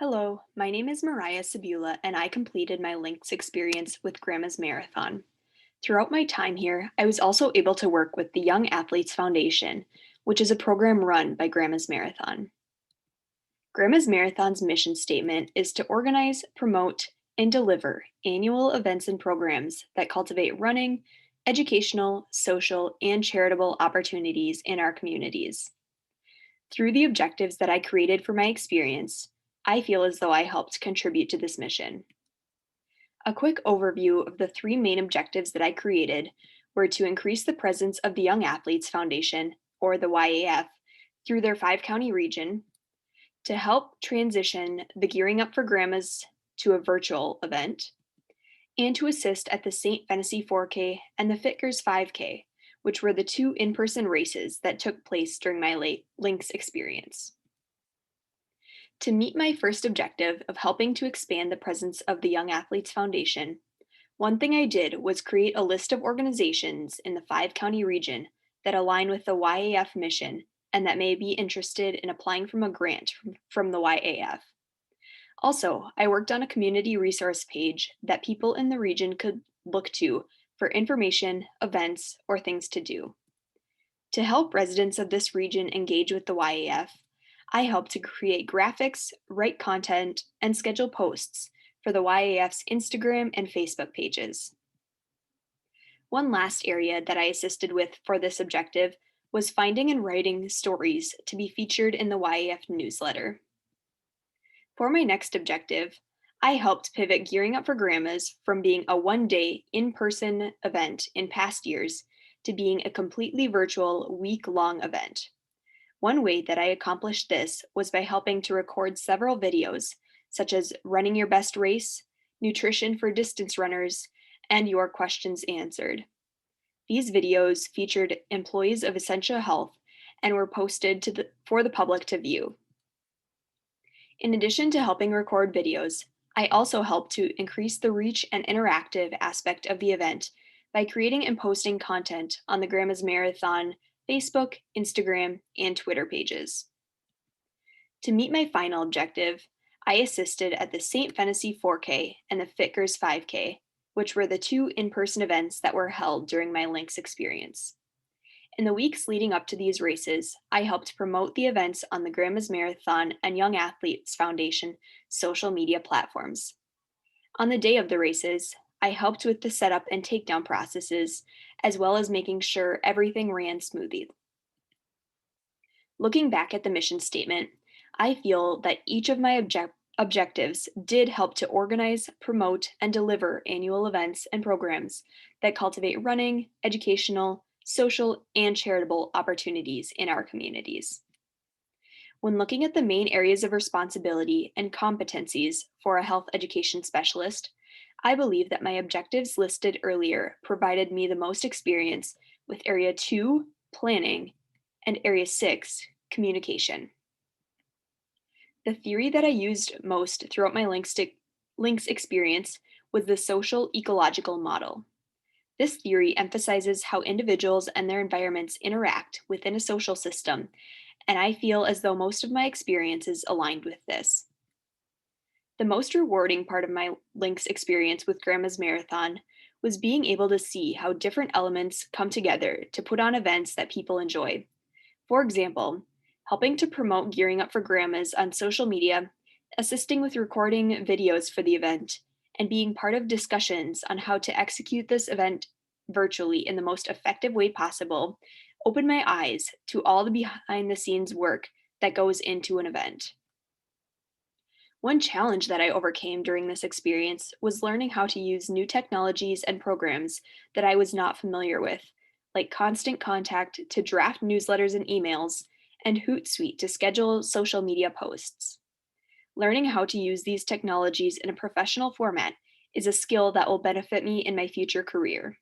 Hello, my name is Mariah Sabula, and I completed my Lynx experience with Grandma's Marathon. Throughout my time here, I was also able to work with the Young Athletes Foundation, which is a program run by Grandma's Marathon. Grandma's Marathon's mission statement is to organize, promote, and deliver annual events and programs that cultivate running, educational, social, and charitable opportunities in our communities. Through the objectives that I created for my experience, I feel as though I helped contribute to this mission. A quick overview of the three main objectives that I created were to increase the presence of the Young Athletes Foundation, or the YAF, through their 5 county region, to help transition the Gearing Up for Grandmas to a virtual event, and to assist at the St. Fennessy 4K and the Fitgers 5K, which were the two in person races that took place during my late Lynx experience. To meet my first objective of helping to expand the presence of the Young Athletes Foundation, one thing I did was create a list of organizations in the 5 county region that align with the YAF mission and that may be interested in applying from a grant from the YAF. Also, I worked on a community resource page that people in the region could look to for information, events, or things to do. To help residents of this region engage with the YAF, I helped to create graphics, write content, and schedule posts for the YAF's Instagram and Facebook pages. One last area that I assisted with for this objective was finding and writing stories to be featured in the YAF newsletter. For my next objective, I helped pivot Gearing Up for Grandmas from being a 1 day in person event in past years to being a completely virtual week long event. One way that I accomplished this was by helping to record several videos, such as Running Your Best Race, Nutrition for Distance Runners, and Your Questions Answered. These videos featured employees of Essentia Health and were posted for the public to view. In addition to helping record videos, I also helped to increase the reach and interactive aspect of the event by creating and posting content on the Grandma's Marathon Facebook, Instagram, and Twitter pages. To meet my final objective, I assisted at the St. Fennessy 4K and the Fitgers 5K, which were the two in person events that were held during my Lynx experience. In the weeks leading up to these races, I helped promote the events on the Grandma's Marathon and Young Athletes Foundation social media platforms. On the day of the races, I helped with the setup and takedown processes, as well as making sure everything ran smoothly. Looking back at the mission statement, I feel that each of my objectives did help to organize, promote, and deliver annual events and programs that cultivate running, educational, social, and charitable opportunities in our communities. When looking at the main areas of responsibility and competencies for a health education specialist, I believe that my objectives listed earlier provided me the most experience with Area 2, planning, and Area 6, communication. The theory that I used most throughout my Lynx experience was the social ecological model. This theory emphasizes how individuals and their environments interact within a social system, and I feel as though most of my experiences aligned with this. The most rewarding part of my Lynx experience with Grandma's Marathon was being able to see how different elements come together to put on events that people enjoy. For example, helping to promote Gearing Up for Grandmas on social media, assisting with recording videos for the event, and being part of discussions on how to execute this event virtually in the most effective way possible opened my eyes to all the behind the scenes work that goes into an event. One challenge that I overcame during this experience was learning how to use new technologies and programs that I was not familiar with, like Constant Contact to draft newsletters and emails, and Hootsuite to schedule social media posts. Learning how to use these technologies in a professional format is a skill that will benefit me in my future career.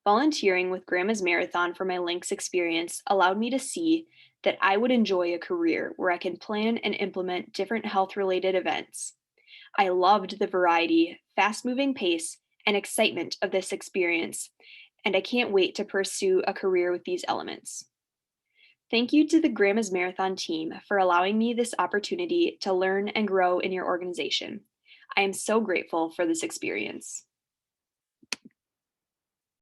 Volunteering with Grandma's Marathon for my Lynx experience allowed me to see that I would enjoy a career where I can plan and implement different health related events. I loved the variety, fast moving pace, and excitement of this experience, and I can't wait to pursue a career with these elements. Thank you to the Grandma's Marathon team for allowing me this opportunity to learn and grow in your organization. I am so grateful for this experience.